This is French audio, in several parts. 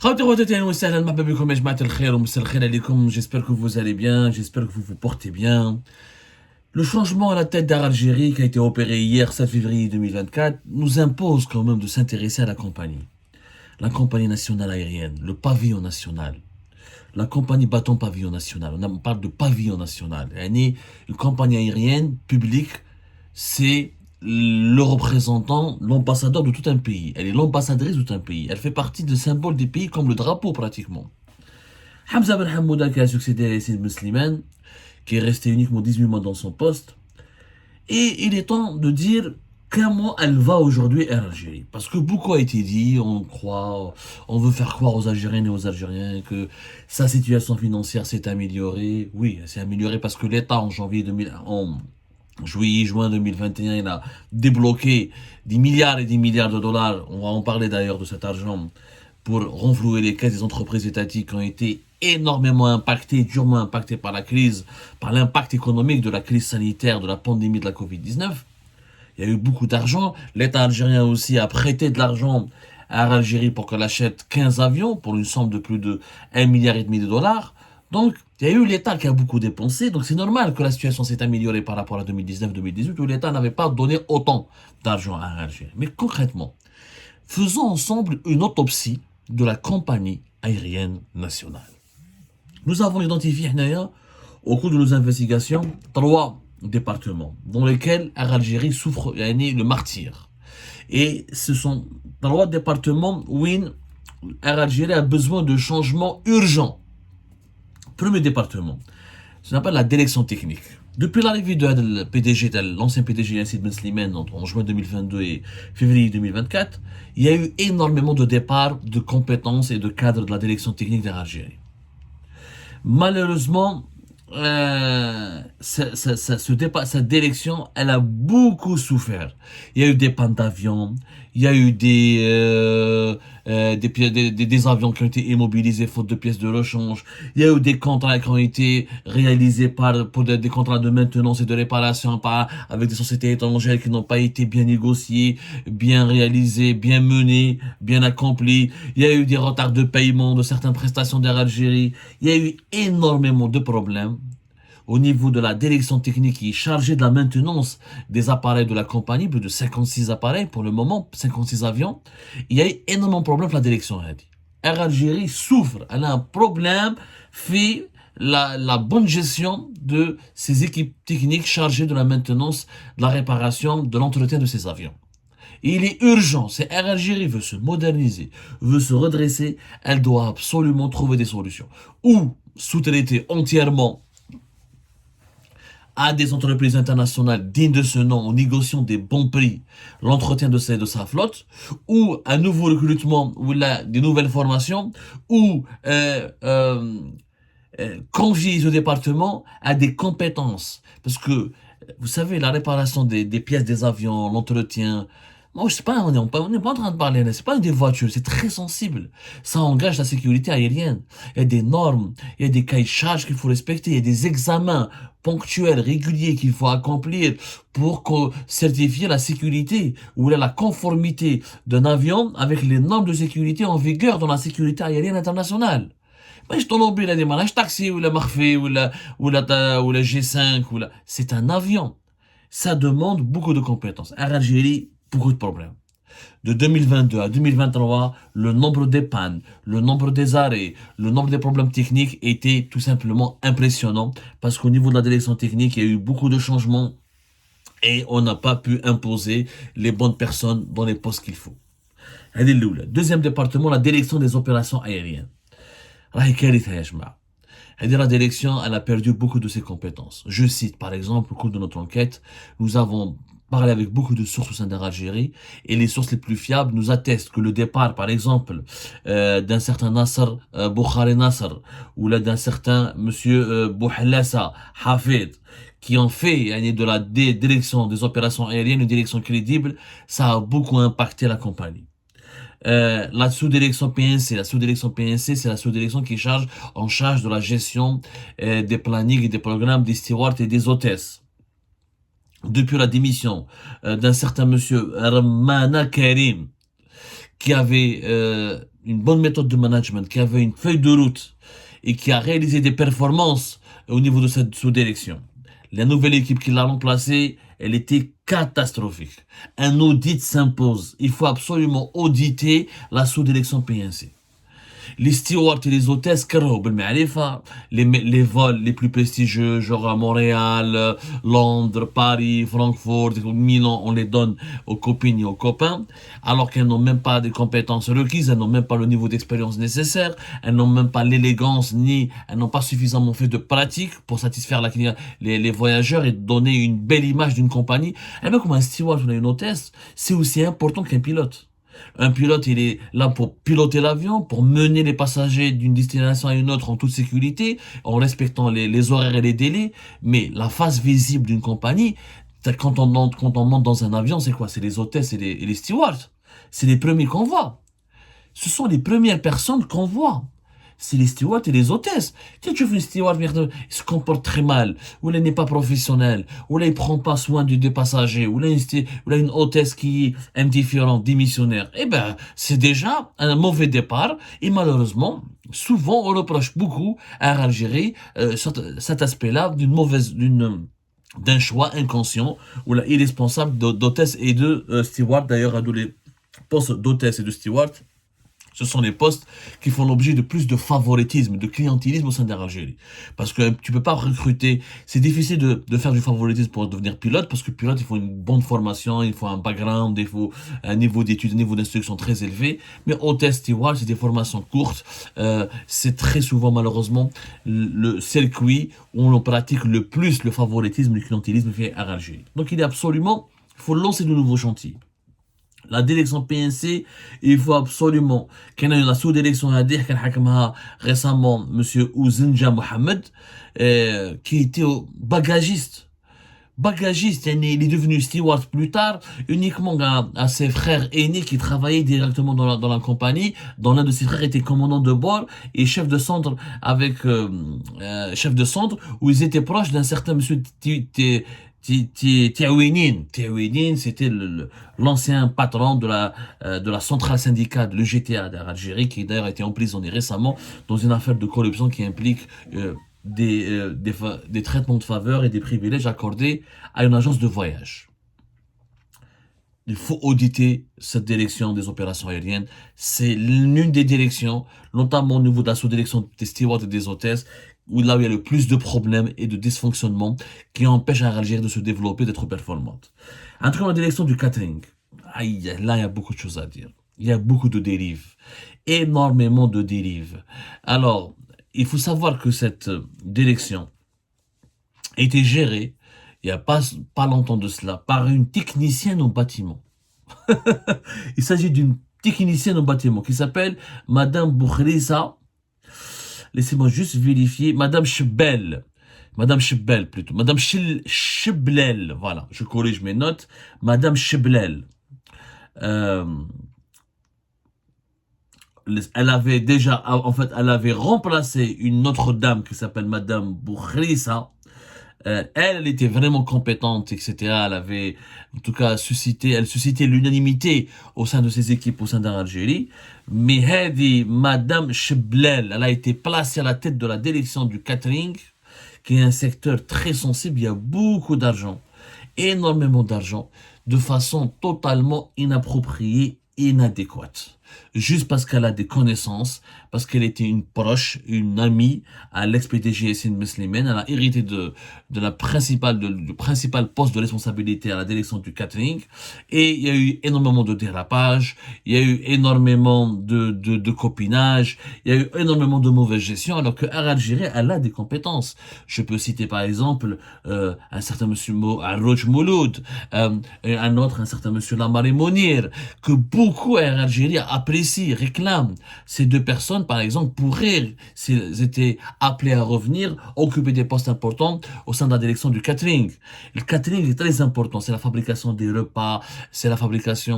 J'espère que vous allez bien, j'espère que vous vous portez bien. Le changement à la tête d'Air Algérie qui a été opéré hier 7 février 2024 nous impose quand même de s'intéresser à la compagnie nationale aérienne, le pavillon national, la compagnie bâton pavillon national. On parle de pavillon national. Une compagnie aérienne publique, c'est le représentant, l'ambassadeur de tout un pays. Elle est l'ambassadrice de tout un pays. Elle fait partie des symboles des pays comme le drapeau pratiquement. Hamza Ben Hamouda qui a succédé à Yassine Ben Slimane, qui est resté uniquement 18 mois dans son poste. Et il est temps de dire comment elle va aujourd'hui Air Algérie. Parce que beaucoup a été dit, on veut faire croire aux Algériennes et aux Algériens que sa situation financière s'est améliorée. Oui, elle s'est améliorée parce que l'État en juin 2021, il a débloqué des milliards et des milliards de dollars. On va en parler d'ailleurs de cet argent pour renflouer les caisses des entreprises étatiques qui ont été énormément impactées, durement impactées par la crise, par l'impact économique de la crise sanitaire, de la pandémie de la Covid-19. Il y a eu beaucoup d'argent. L'État algérien aussi a prêté de l'argent à l'Algérie pour qu'elle achète 15 avions pour une somme de plus de 1,5 milliard de dollars. Donc, il y a eu l'État qui a beaucoup dépensé. Donc, c'est normal que la situation s'est améliorée par rapport à 2019-2018 où l'État n'avait pas donné autant d'argent à l'Algérie. Mais concrètement, faisons ensemble une autopsie de la compagnie aérienne nationale. Nous avons identifié, au cours de nos investigations, 3 départements dans lesquels Air Algérie souffre le martyr. Et ce sont 3 départements où Air Algérie a besoin de changements urgents. Premier département, ce n'est pas la direction technique. Depuis l'arrivée de l'ancien PDG Yassine Ben Slimane en juin 2022 et février 2024, il y a eu énormément de départs de compétences et de cadres de la direction technique d'Air Algérie. Malheureusement, cette direction, elle a beaucoup souffert. Il y a eu des pannes d'avions, il y a eu des avions qui ont été immobilisés faute de pièces de rechange, il y a eu des contrats qui ont été réalisés pour des contrats de maintenance et de réparation avec des sociétés étrangères qui n'ont pas été bien négociés, bien réalisés, bien menés, bien accomplis. Il y a eu des retards de paiement de certaines prestations d'Air Algérie. Il y a eu énormément de problèmes au niveau de la direction technique qui est chargée de la maintenance des appareils de la compagnie, plus de 56 appareils pour le moment, 56 avions. Il y a eu énormément de problèmes pour la direction. Air Algérie souffre, elle a un problème, fait la bonne gestion de ses équipes techniques chargées de la maintenance, de la réparation, de l'entretien de ces avions. Et il est urgent, si Air Algérie veut se moderniser, veut se redresser, elle doit absolument trouver des solutions. Ou sous-traiter entièrement à des entreprises internationales dignes de ce nom en négociant des bons prix l'entretien de sa flotte, ou un nouveau recrutement, ou des nouvelles formations, ou confier ce département à des compétences. Parce que, vous savez, la réparation des pièces des avions, l'entretien, moi, je sais pas, on n'est pas en train de parler, c'est pas des voitures, c'est très sensible. Ça engage la sécurité aérienne. Il y a des normes, il y a des cahiers de charges qu'il faut respecter, il y a des examens ponctuels, réguliers qu'il faut accomplir pour certifier la sécurité ou la conformité d'un avion avec les normes de sécurité en vigueur dans la sécurité aérienne internationale. مش طوموبيل هذه ماهيش taxi ou la مخفي ou la G5 c'est un avion. Ça demande beaucoup de compétences. Air Algérie, beaucoup de problèmes. De 2022 à 2023, le nombre des pannes, le nombre des arrêts, le nombre des problèmes techniques était tout simplement impressionnant parce qu'au niveau de la direction technique, il y a eu beaucoup de changements et on n'a pas pu imposer les bonnes personnes dans les postes qu'il faut. Deuxième département, la direction des opérations aériennes. La direction, elle a perdu beaucoup de ses compétences. Je cite, par exemple, au cours de notre enquête, nous avons parlé avec beaucoup de sources au sein d'Air Algérie et les sources les plus fiables nous attestent que le départ, par exemple, d'un certain Nasser Boukhari Nasser ou là d'un certain monsieur Bouhlassa Hafid qui ont fait de la direction des opérations aériennes une direction crédible, ça a beaucoup impacté la compagnie. La sous-direction PNC, c'est la sous-direction qui est en charge de la gestion des plannings et des programmes des stewards et des hôtesses. Depuis la démission d'un certain monsieur Ramana Karim, qui avait une bonne méthode de management, qui avait une feuille de route et qui a réalisé des performances au niveau de cette sous-direction. La nouvelle équipe qui l'a remplacée, elle était catastrophique. Un audit s'impose. Il faut absolument auditer la sous-direction PNC. Les stewards et les hôtesses كرهوا بالمعرفة les vols les plus prestigieux genre à Montréal, Londres, Paris, Francfort, Milan, on les donne aux copines et aux copains alors qu'elles n'ont même pas des compétences requises, elles n'ont même pas le niveau d'expérience nécessaire, elles n'ont même pas l'élégance ni elles n'ont pas suffisamment fait de pratique pour satisfaire les voyageurs et donner une belle image d'une compagnie. Et bien comme un steward ou une hôtesse, c'est aussi important qu'un pilote. Un pilote, il est là pour piloter l'avion, pour mener les passagers d'une destination à une autre en toute sécurité, en respectant les horaires et les délais. Mais la face visible d'une compagnie, quand on monte dans un avion, c'est quoi? C'est les hôtesses et les stewards. C'est les premiers qu'on voit. Ce sont les premières personnes qu'on voit. C'est les stewards et les hôtesses. Tu vois une steward, merde, il se comporte très mal, ou elle n'est pas professionnelle, ou là il prend pas soin des passagers, ou là une hôtesse qui est indifférente, démissionnaire. Eh ben, c'est déjà un mauvais départ, et malheureusement, souvent on reproche beaucoup à Algérie cet aspect-là d'un choix inconscient, ou là irresponsable d'hôtesse et de steward. D'ailleurs, à tous les postes d'hôtesse et de steward, ce sont les postes qui font l'objet de plus de favoritisme, de clientélisme au sein d'Air Algérie. Parce que tu peux pas recruter, c'est difficile de faire du favoritisme pour devenir pilote, parce que pilote, il faut une bonne formation, il faut un background, il faut un niveau d'études, un niveau d'instruction très élevé. Mais hôtesse, steward, c'est des formations courtes. C'est très souvent, malheureusement, le circuit où on pratique le plus le favoritisme, le clientélisme fait Air Algérie. Donc il faut lancer de nouveaux chantiers. La direction PNC, il faut absolument qu'il y ait la sous-direction à dire qu'elle a récemment monsieur Ouzenja Mohamed, qui était bagagiste. Bagagiste, il est devenu steward plus tard, uniquement à ses frères aînés qui travaillaient directement dans la compagnie, dont l'un de ses frères était commandant de bord et chef de centre chef de centre, où ils étaient proches d'un certain monsieur Tiawinin, c'était l'ancien patron de la centrale syndicale, le GTA d'Algérie, qui d'ailleurs a été emprisonné récemment dans une affaire de corruption qui implique des traitements de faveur et des privilèges accordés à une agence de voyage. Il faut auditer cette direction des opérations aériennes. C'est l'une des directions, notamment au niveau de la sous-direction des stewards et des hôtesses, où là où il y a le plus de problèmes et de dysfonctionnements qui empêchent à Algérie de se développer, d'être performante. En tout cas, la direction du catering. Aïe, là, il y a beaucoup de choses à dire. Il y a beaucoup de dérives. Énormément de dérives. Alors, il faut savoir que cette direction a été gérée, il n'y a pas longtemps de cela, par une technicienne en bâtiment. Il s'agit d'une technicienne en bâtiment qui s'appelle Madame Boukhrissa. Laissez-moi juste vérifier. Madame Chebel plutôt. Madame Cheblel. Voilà, je corrige mes notes. Madame Cheblel. Elle avait déjà, en fait, elle avait remplacé une autre dame qui s'appelle Madame Boukhrissa. Elle était vraiment compétente, etc. Elle avait, en tout cas, elle suscitait l'unanimité au sein de ses équipes, au sein d'Algérie. Mais Hadi, Madame Cheblel, elle a été placée à la tête de la direction du catering, qui est un secteur très sensible. Il y a beaucoup d'argent, énormément d'argent, de façon totalement inappropriée, inadéquate. Juste parce qu'elle a des connaissances, parce qu'elle était une proche, une amie à l'ex-PDG Yassine Meslimane, elle a hérité du principal poste de responsabilité à la direction du catering, et il y a eu énormément de dérapages, il y a eu énormément de copinage, il y a eu énormément de mauvaise gestion, alors que Air Algérie, elle a des compétences. Je peux citer par exemple un certain monsieur Arrouj Mouloud, un certain monsieur Lamari Monir, que beaucoup Air Algérie a apprécie, réclame ces deux personnes, par exemple, pourraient, s'ils étaient appelés à revenir, occuper des postes importants au sein de la direction du catering. Le catering est très important, c'est la fabrication des repas, c'est la fabrication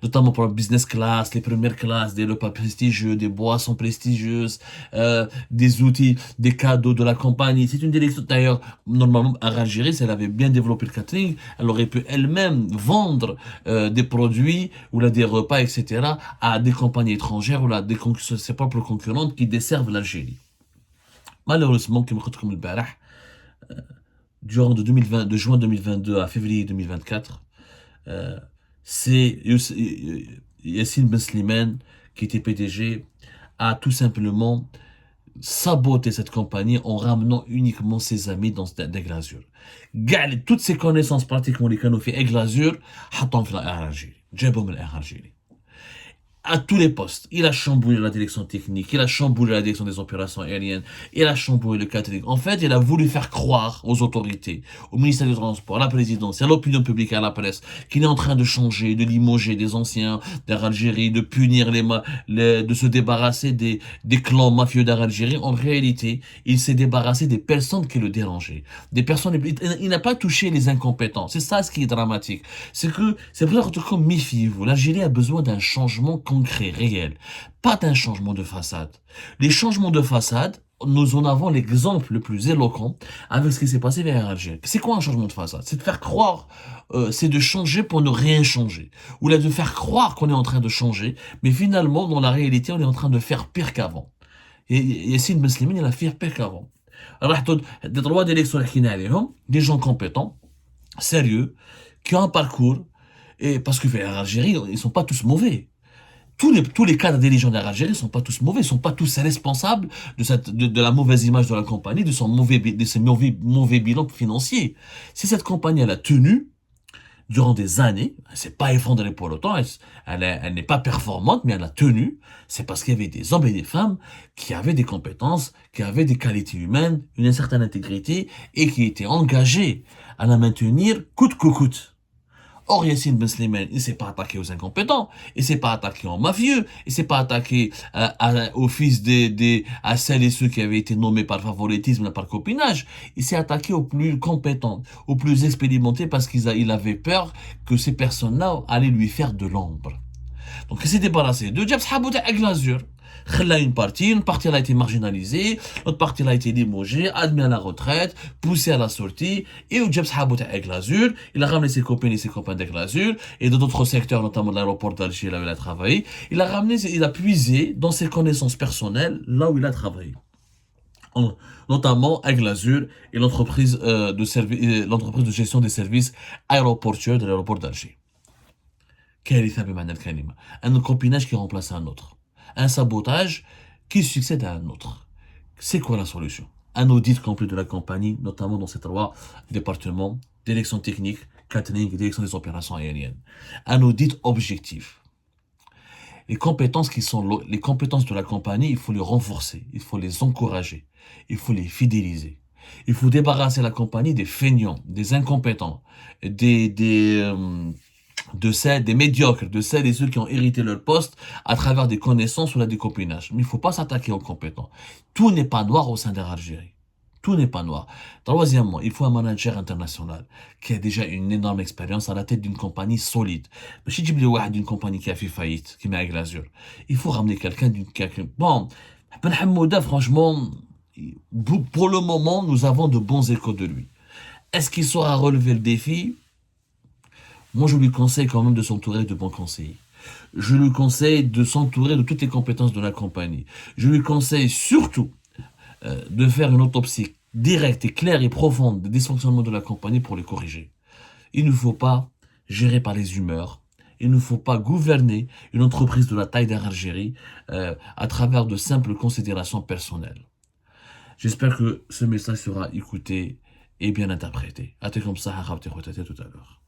notamment pour la business class, les premières classes, des repas prestigieux, des boissons prestigieuses, des outils, des cadeaux de la compagnie. C'est une direction, d'ailleurs, normalement, à Algérie, si elle avait bien développé le catering, elle aurait pu elle-même vendre des produits ou là, des repas, etc., à des compagnies étrangères ou là, ses propres concurrentes qui desservent l'Algérie. Malheureusement, comme le Barah, durant de juin 2022 à février 2024, c'est Yassine Ben Slimane, qui était PDG, a tout simplement saboté cette compagnie en ramenant uniquement ses amis dans d'Aiglazur. Toutes ses connaissances pratiquement les canaux fait Aiglazur, حطهم في الأهل الألجيري. جابهم من الأهل الألجيري. À tous les postes. Il a chamboulé la direction technique, il a chamboulé la direction des opérations aériennes, il a chamboulé le catering. En fait, il a voulu faire croire aux autorités, au ministère du Transport, à la présidence, à l'opinion publique et à la presse, qu'il est en train de changer, de limoger des anciens d'Algérie, de punir de se débarrasser des clans mafieux d'Algérie. En réalité, il s'est débarrassé des personnes qui le dérangeaient. Il n'a pas touché les incompétents. C'est ça ce qui est dramatique. C'est pour ça que méfiez-vous. L'Algérie a besoin d'un changement concret, réel, pas d'un changement de façade. Les changements de façade, nous en avons l'exemple le plus éloquent avec ce qui s'est passé vers Alger. C'est quoi un changement de façade? C'est de faire croire, c'est de changer pour ne rien changer. Ou là, de faire croire qu'on est en train de changer, mais finalement, dans la réalité, on est en train de faire pire qu'avant. Et Yassine Ben Slimane, il a fait pire qu'avant. Alors, des droits d'élection, des gens compétents, sérieux, qui ont un parcours, et parce que vers Algérie, ils sont pas tous mauvais. Tous les cadres dirigeants d'Algérie ne sont pas tous mauvais, ne sont pas tous responsables de la mauvaise image de la compagnie, de ses mauvais bilans financiers. Si cette compagnie, elle a tenu, durant des années, elle s'est pas effondrée pour autant, elle n'est pas performante, mais elle a tenu, c'est parce qu'il y avait des hommes et des femmes qui avaient des compétences, qui avaient des qualités humaines, une certaine intégrité, et qui étaient engagés à la maintenir coûte que coûte. Or, Yassine Ben Slimane, il s'est pas attaqué aux incompétents, il s'est pas attaqué aux mafieux, il s'est pas attaqué aux fils à celles et ceux qui avaient été nommés par favoritisme, par copinage. Il s'est attaqué aux plus compétents, aux plus expérimentés parce il avait peur que ces personnes-là allaient lui faire de l'ombre. Donc, il s'est débarrassé de Jabs Habouta Aiglazur. Une partie elle a été marginalisée, l'autre partie elle a été limogée, admis à la retraite, poussée à la sortie, et au Jabs Habouta Aiglazur, il a ramené ses copines et ses copains d'Aiglazur, et de d'autres secteurs, notamment de l'aéroport d'Alger, là où il a travaillé, il a puisé dans ses connaissances personnelles, là où il a travaillé. Notamment Aiglazur et l'entreprise de gestion des services aéroportuaires de l'aéroport d'Alger. Un copinage qui remplace un autre. Un sabotage qui succède à un autre. C'est quoi la solution? Un audit complet de la compagnie, notamment dans ces trois départements, direction technique, catering et direction des opérations aériennes. Un audit objectif. Les compétences de la compagnie, il faut les renforcer, il faut les encourager, il faut les fidéliser. Il faut débarrasser la compagnie des feignants, des incompétents, des médiocres, de celles et ceux qui ont hérité leur poste à travers des connaissances ou là des copinages. Mais il ne faut pas s'attaquer aux compétents. Tout n'est pas noir au sein de l'Algérie. Tout n'est pas noir. Troisièmement, il faut un manager international qui a déjà une énorme expérience à la tête d'une compagnie solide. Mais si tu veux d'une compagnie qui a fait faillite, qui met avec l'azur, il faut ramener quelqu'un Bon, Ben Hamouda, franchement, pour le moment, nous avons de bons échos de lui. Est-ce qu'il saura relever le défi? Moi, je lui conseille quand même de s'entourer de bons conseillers. Je lui conseille de s'entourer de toutes les compétences de la compagnie. Je lui conseille surtout de faire une autopsie directe et claire et profonde des dysfonctionnements de la compagnie pour les corriger. Il ne faut pas gérer par les humeurs. Il ne faut pas gouverner une entreprise de la taille d'Algérie à travers de simples considérations personnelles. J'espère que ce message sera écouté et bien interprété. À tout comme ça, tout à l'heure.